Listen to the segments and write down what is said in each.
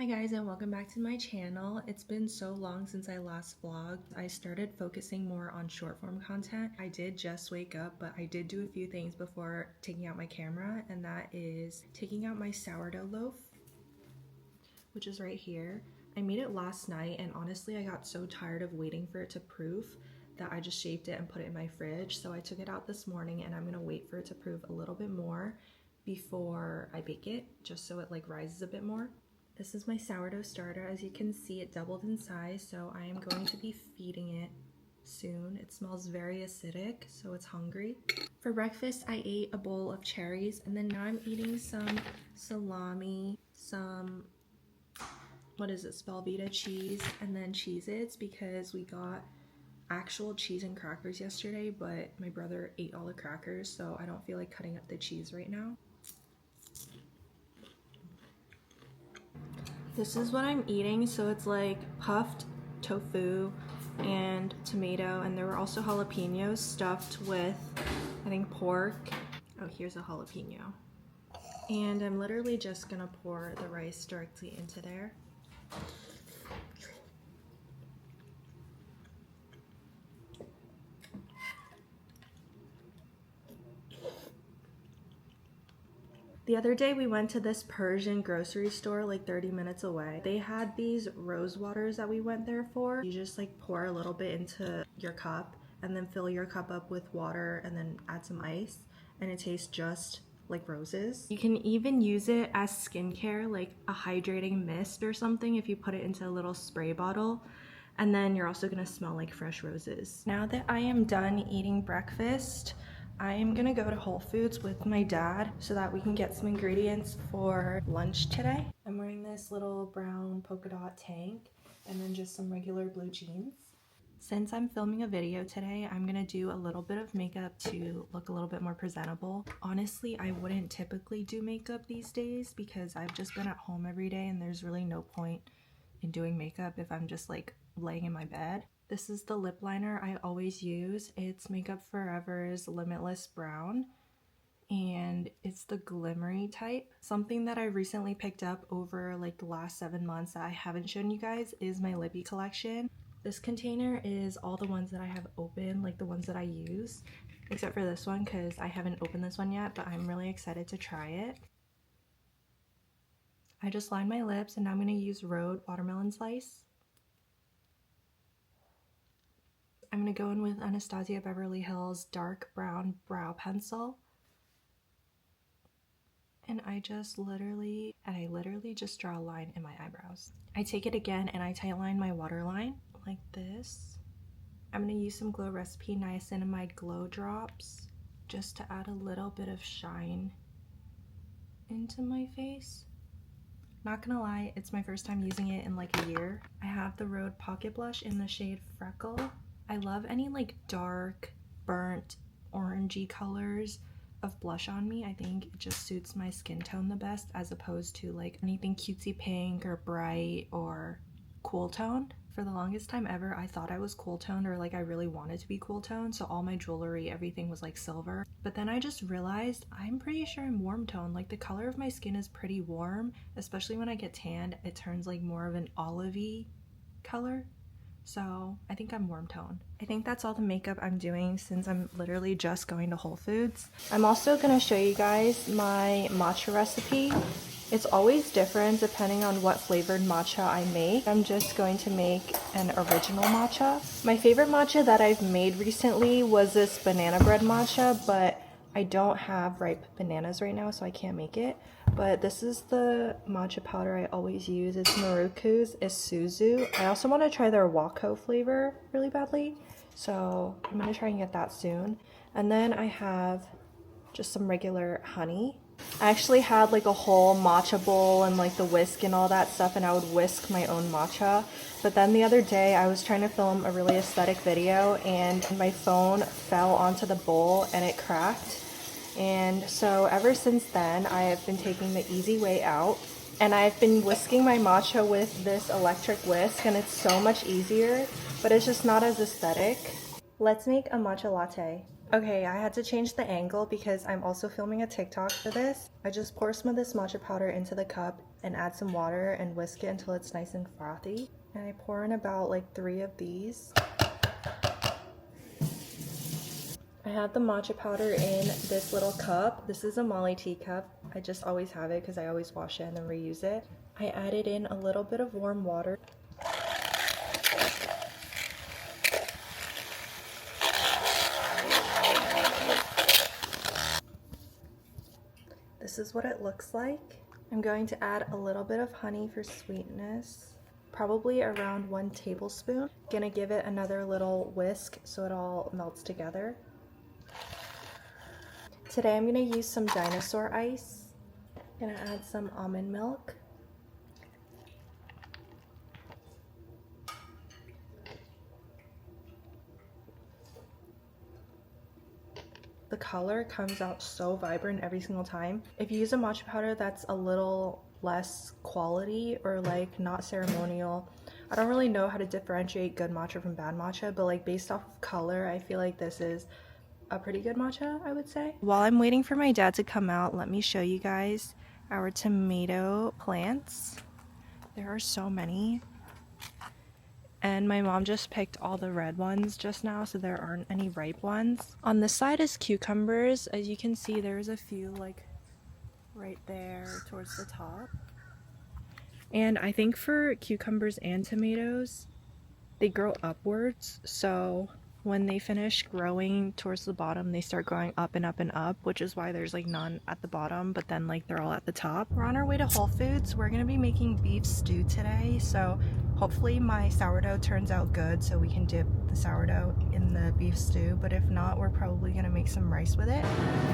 Hi guys, and welcome back to my channel. It's been so long since I last vlogged. I started focusing more on short form content. I did just wake up, but I did do a few things before taking out my camera, and that is taking out my sourdough loaf, which is right here. I made it last night, and honestly I got so tired of waiting for it to proof that I just shaped it and put it in my fridge. So I took it out this morning, and I'm gonna wait for it to proof a little bit more before I bake it, just so it like rises a bit more. This is my sourdough starter. As you can see, it doubled in size, so I am going to be feeding it soon. It smells very acidic, so it's hungry. For breakfast, I ate a bowl of cherries, and then now I'm eating some salami, some, what is it, Velveeta cheese, and then Cheez-Its, because we got actual cheese and crackers yesterday, but my brother ate all the crackers, so I don't feel like cutting up the cheese right now. This is what I'm eating, so it's like puffed tofu and tomato, and there were also jalapenos stuffed with, I think, pork. Oh, here's a jalapeno. And I'm literally just gonna pour the rice directly into there. The other day we went to this Persian grocery store like 30 minutes away. They had these rose waters that we went there for. You just like pour a little bit into your cup and then fill your cup up with water and then add some ice, and it tastes just like roses. You can even use it as skincare, like a hydrating mist or something, if you put it into a little spray bottle. And then you're also gonna smell like fresh roses. Now that I am done eating breakfast, I am gonna go to Whole Foods with my dad so that we can get some ingredients for lunch today. I'm wearing this little brown polka dot tank and then just some regular blue jeans. Since I'm filming a video today, I'm gonna do a little bit of makeup to look a little bit more presentable. Honestly, I wouldn't typically do makeup these days because I've just been at home every day and there's really no point in doing makeup if I'm just like laying in my bed. This is the lip liner I always use. It's Makeup Forever's Limitless Brown, and it's the glimmery type. Something that I recently picked up over like the last 7 months that I haven't shown you guys is my lippy collection. This container is all the ones that I have open, like the ones that I use, except for this one because I haven't opened this one yet, but I'm really excited to try it. I just lined my lips, and now I'm going to use Rhode Watermelon Slice. I'm going to go in with Anastasia Beverly Hills Dark Brown Brow Pencil. And I literally just draw a line in my eyebrows. I take it again and I tightline my waterline like this. I'm going to use some Glow Recipe Niacinamide Glow Drops just to add a little bit of shine into my face. Not gonna lie, it's my first time using it in like a year. I have the Rhode Pocket Blush in the shade Freckle. I love any like dark, burnt, orangey colors of blush on me. I think it just suits my skin tone the best, as opposed to like anything cutesy pink or bright or cool toned. For the longest time ever, I thought I was cool toned, or like I really wanted to be cool toned, so all my jewelry, everything was like silver. But then I just realized I'm pretty sure I'm warm toned. Like the color of my skin is pretty warm, especially when I get tanned, it turns like more of an olivey color. So I think I'm warm toned. I think that's all the makeup I'm doing since I'm literally just going to Whole Foods. I'm also gonna show you guys my matcha recipe. It's always different depending on what flavored matcha I make. I'm just going to make an original matcha. My favorite matcha that I've made recently was this banana bread matcha, but I don't have ripe bananas right now, so I can't make it. But this is the matcha powder I always use. It's Maruku's Isuzu. I also want to try their Wako flavor really badly, so I'm going to try and get that soon. And then I have just some regular honey. I actually had like a whole matcha bowl and like the whisk and all that stuff, and I would whisk my own matcha. But then the other day I was trying to film a really aesthetic video and my phone fell onto the bowl and it cracked. And so ever since then I have been taking the easy way out, and I've been whisking my matcha with this electric whisk, and it's so much easier, but it's just not as aesthetic. Let's make a matcha latte. Okay, I had to change the angle because I'm also filming a TikTok for this. I just pour some of this matcha powder into the cup, and add some water and whisk it until it's nice and frothy. And I pour in about like 3 of these. I have the matcha powder in this little cup. This is a Molly tea cup. I just always have it because I always wash it and then reuse it. I added in a little bit of warm water. This is what it looks like. I'm going to add a little bit of honey for sweetness, probably around 1 tablespoon. Gonna give it another little whisk so it all melts together. Today I'm gonna use some dinosaur ice. Gonna add some almond milk. The color comes out so vibrant every single time. If you use a matcha powder that's a little less quality or like not ceremonial, I don't really know how to differentiate good matcha from bad matcha, but like based off of color, I feel like this is a pretty good matcha, I would say. While I'm waiting for my dad to come out, let me show you guys our tomato plants. There are so many. And my mom just picked all the red ones just now, so there aren't any ripe ones. On this side is cucumbers. As you can see, there's a few like right there towards the top. And I think for cucumbers and tomatoes, they grow upwards, so when they finish growing towards the bottom, they start growing up and up and up, which is why there's like none at the bottom, but then like they're all at the top. We're on our way to Whole Foods. We're gonna be making beef stew today, so hopefully my sourdough turns out good so we can dip the sourdough in the beef stew, but if not, we're probably gonna make some rice with it.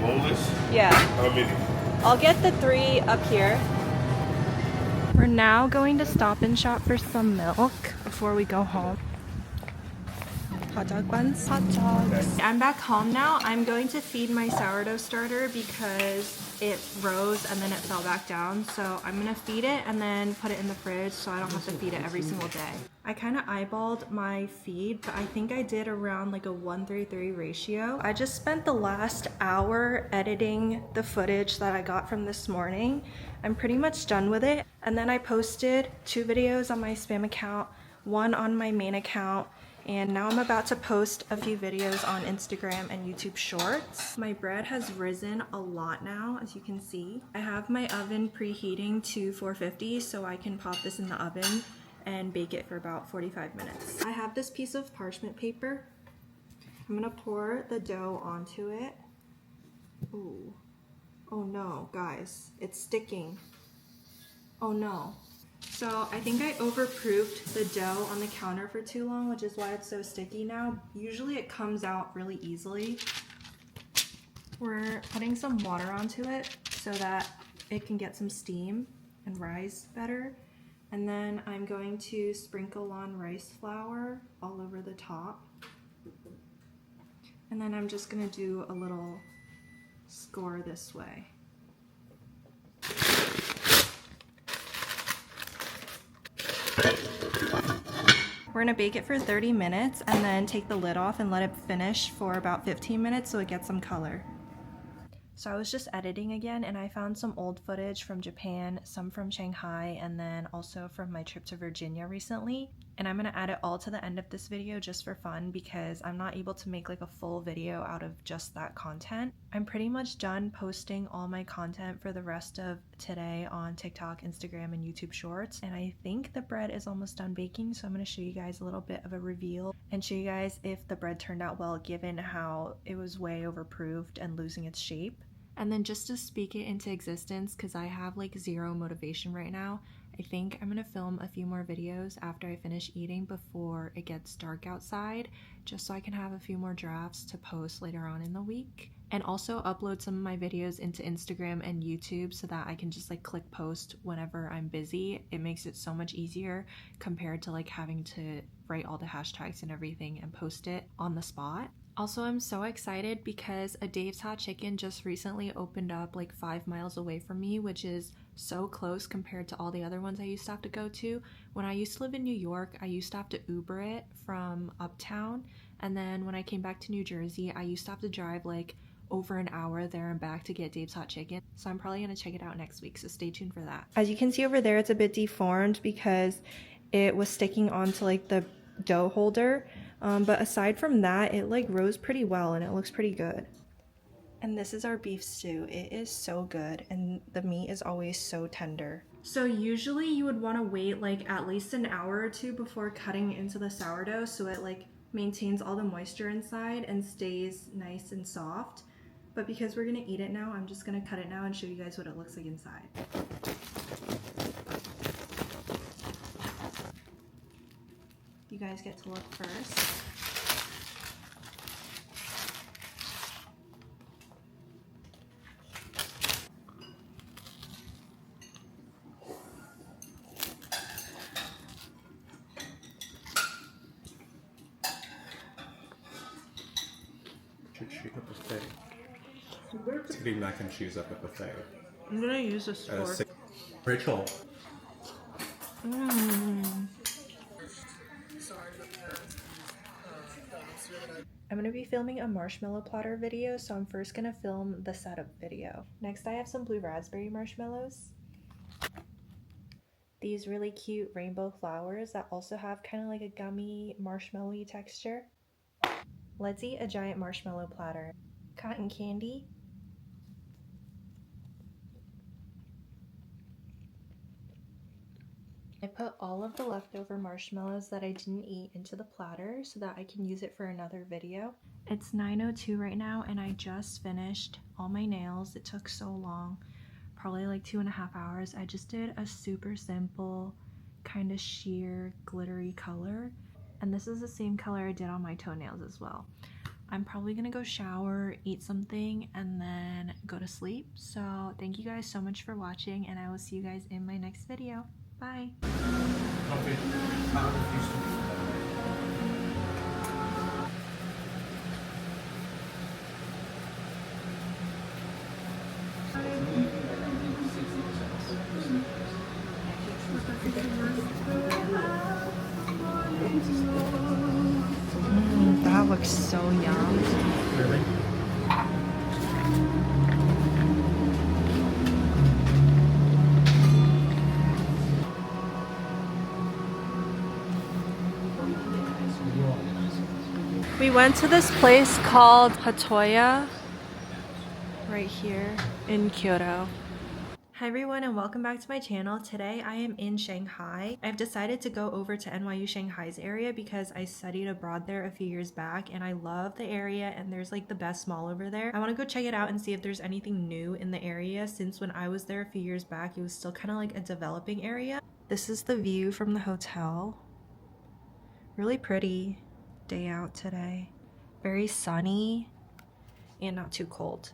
Boneless? Yeah. How many? I'll get the 3 up here. We're now going to Stop and Shop for some milk before we go home. Hot dog buns? Hot dogs. I'm back home now. I'm going to feed my sourdough starter because it rose and then it fell back down. So I'm gonna feed it and then put it in the fridge so I don't have to feed it every single day. I kind of eyeballed my feed, but I think I did around like a 1:3 ratio. I just spent the last hour editing the footage that I got from this morning. I'm pretty much done with it. And then I posted 2 videos on my spam account, 1 on my main account, and now I'm about to post a few videos on Instagram and YouTube Shorts. My bread has risen a lot now, as you can see. I have my oven preheating to 450 so I can pop this in the oven and bake it for about 45 minutes. I have this piece of parchment paper. I'm gonna pour the dough onto it. Ooh. Oh no, guys, it's sticking. Oh no. So I think I overproofed the dough on the counter for too long, which is why it's so sticky now. Usually it comes out really easily. We're putting some water onto it so that it can get some steam and rise better. And then I'm going to sprinkle on rice flour all over the top. And then I'm just gonna do a little score this way. We're gonna bake it for 30 minutes and then take the lid off and let it finish for about 15 minutes so it gets some color. So I was just editing again and I found some old footage from Japan, some from Shanghai, and then also from my trip to Virginia recently. And I'm gonna add it all to the end of this video just for fun because I'm not able to make like a full video out of just that content. I'm pretty much done posting all my content for the rest of today on TikTok, Instagram, and YouTube Shorts. And I think the bread is almost done baking, so I'm gonna show you guys a little bit of a reveal and show you guys if the bread turned out well given how it was way overproofed and losing its shape. And then just to speak it into existence, because I have like 0 motivation right now, I think I'm gonna film a few more videos after I finish eating before it gets dark outside, just so I can have a few more drafts to post later on in the week. And also upload some of my videos into Instagram and YouTube so that I can just like click post whenever I'm busy. It makes it so much easier compared to like having to write all the hashtags and everything and post it on the spot. Also, I'm so excited because a Dave's Hot Chicken just recently opened up like 5 miles away from me, which is so close compared to all the other ones I used to have to go to. When I used to live in New York, I used to have to Uber it from uptown. And then when I came back to New Jersey, I used to have to drive like over an hour there and back to get Dave's hot chicken. So I'm probably gonna check it out next week, so stay tuned for that. As you can see over there, it's a bit deformed because it was sticking onto like the dough holder. But aside from that, it like rose pretty well and it looks pretty good. And this is our beef stew. It is so good and the meat is always so tender. So usually you would want to wait like at least an hour or two before cutting into the sourdough so it like maintains all the moisture inside and stays nice and soft. But because we're gonna eat it now, I'm just gonna cut it now and show you guys what it looks like inside. You guys get to look first. Should treat a buffet. It's getting mac and cheese at the buffet. I'm gonna use this fork. Rachel. I'm gonna be filming a marshmallow platter video, so I'm first gonna film the setup video. Next I have some blue raspberry marshmallows. These really cute rainbow flowers that also have kind of like a gummy marshmallowy texture. Let's eat a giant marshmallow platter. Cotton candy. I put all of the leftover marshmallows that I didn't eat into the platter so that I can use it for another video. It's 9:02 right now and I just finished all my nails. It took so long, probably like 2.5 hours. I just did a super simple kind of sheer glittery color. And this is the same color I did on my toenails as well. I'm probably gonna go shower, eat something, and then go to sleep. So thank you guys so much for watching and I will see you guys in my next video. Bye. That looks so yum. Really? We went to this place called Hatoya right here in Kyoto. Hi everyone and welcome back to my channel. Today I am in Shanghai. I've decided to go over to NYU Shanghai's area because I studied abroad there a few years back and I love the area and there's like the best mall over there. I want to go check it out and see if there's anything new in the area since when I was there a few years back it was still kind of like a developing area. This is the view from the hotel. Really pretty day out today. Very sunny and not too cold.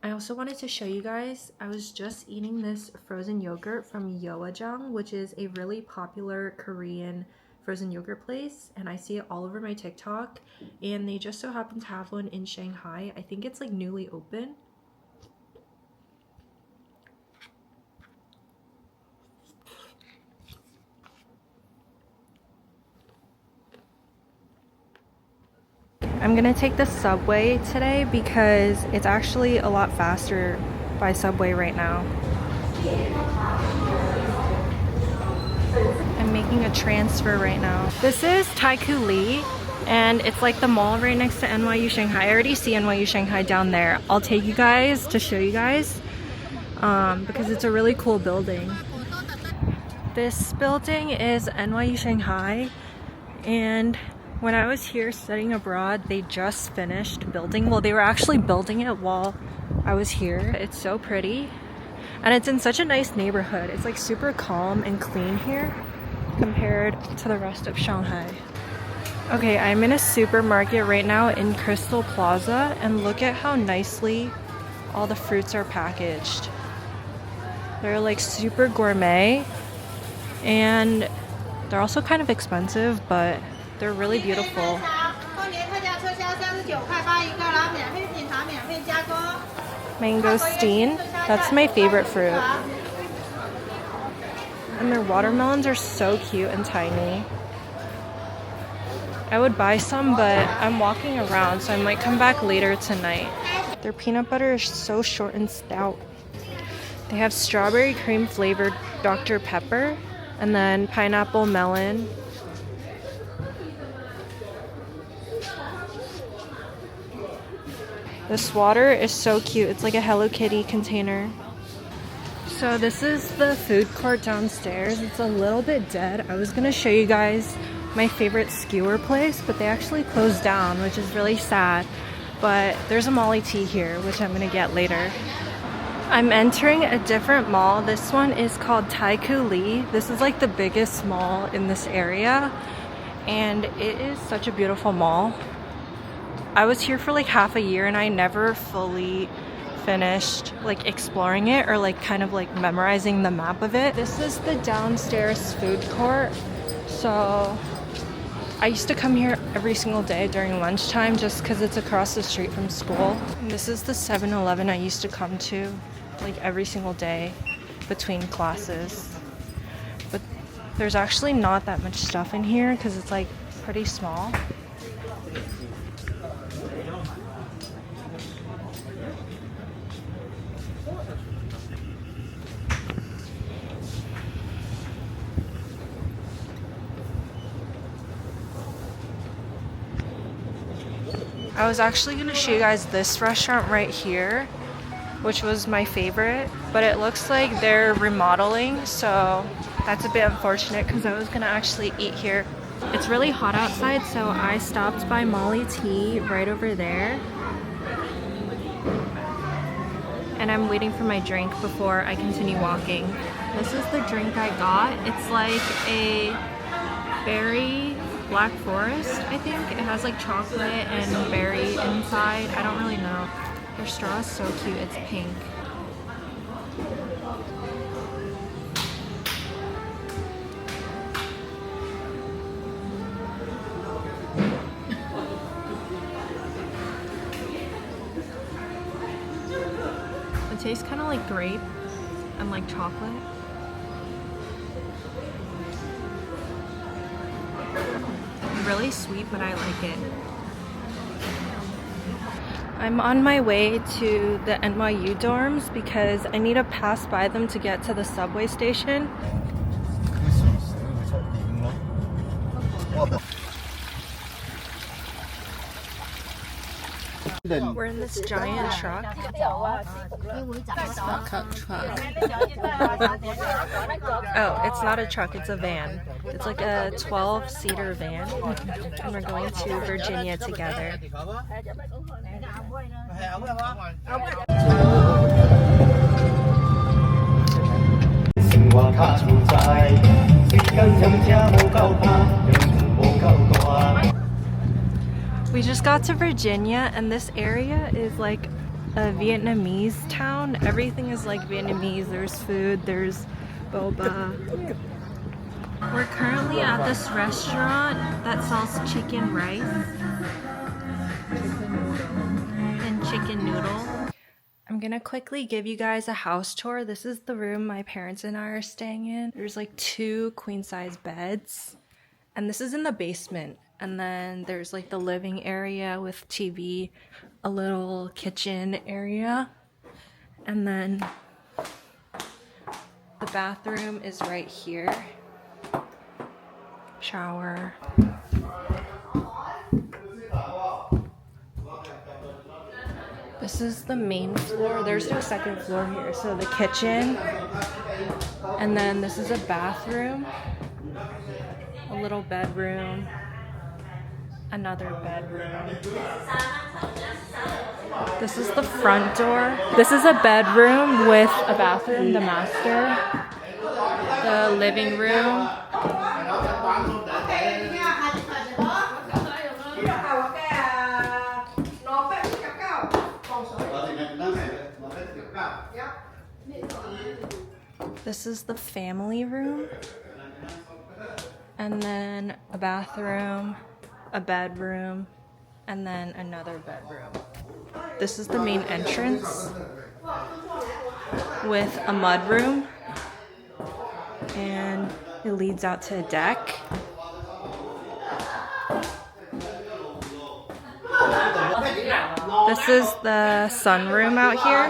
I also wanted to show you guys, I was just eating this frozen yogurt from Yeojang, which is a really popular Korean frozen yogurt place, and I see it all over my TikTok, and they just so happen to have one in Shanghai. I think it's like newly open. I'm gonna take the subway today because it's actually a lot faster by subway right now. I'm making a transfer right now. This is Taikoo Li and it's like the mall right next to NYU Shanghai. I already see NYU Shanghai down there. I'll take you guys to show you guys because it's a really cool building. This building is NYU Shanghai and when I was here studying abroad, they just finished building. Well, they were actually building it while I was here. It's so pretty. And it's in such a nice neighborhood. It's like super calm and clean here compared to the rest of Shanghai. Okay, I'm in a supermarket right now in Crystal Plaza and look at how nicely all the fruits are packaged. They're like super gourmet and they're also kind of expensive, but they're really beautiful. Mangosteen, that's my favorite fruit. And their watermelons are so cute and tiny. I would buy some, but I'm walking around, so I might come back later tonight. Their peanut butter is so short and stout. They have strawberry cream flavored Dr. Pepper and then pineapple melon. This water is so cute. It's like a Hello Kitty container. So this is the food court downstairs. It's a little bit dead. I was gonna show you guys my favorite skewer place, but they actually closed down, which is really sad. But there's a Molly tea here, which I'm gonna get later. I'm entering a different mall. This one is called Taikoo Li. This is like the biggest mall in this area, and it is such a beautiful mall. I was here for like half a year and I never fully finished like exploring it or like kind of like memorizing the map of it. This is the downstairs food court. So I used to come here every single day during lunchtime just because it's across the street from school. And this is the 7-Eleven I used to come to like every single day between classes. But there's actually not that much stuff in here because it's like pretty small. I was actually going to show you guys this restaurant right here, which was my favorite, but it looks like they're remodeling, so that's a bit unfortunate because I was going to actually eat here. It's really hot outside, so I stopped by Molly Tea right over there. And I'm waiting for my drink before I continue walking. This is the drink I got. It's like a berry Black Forest, I think. It has like chocolate and berry inside. I don't really know. Their straw is so cute. It's pink. It tastes kind of like grape and like chocolate. Really sweet, but I like it. I'm on my way to the NYU dorms because I need to pass by them to get to the subway station. We're in this giant truck. Oh, it's not a truck, it's a van. It's like a 12-seater van. And we're going to Virginia together. We just got to Virginia, and this area is like a Vietnamese town. Everything is like Vietnamese. There's food, there's boba. We're currently at this restaurant that sells chicken rice and chicken noodle. I'm gonna quickly give you guys a house tour. This is the room my parents and I are staying in. There's like 2 queen-size beds, and this is in the basement. And then there's like the living area with TV, a little kitchen area, and then the bathroom is right here. Shower. This is the main floor. There's no second floor here. So the kitchen, and then this is a bathroom, a little bedroom, another bedroom. This is the front door. This is a bedroom with a bathroom, the master, the living room. This is the family room, and then a bathroom, a bedroom, and then another bedroom. This is the main entrance with a mudroom, and it leads out to a deck. This is the sunroom out here.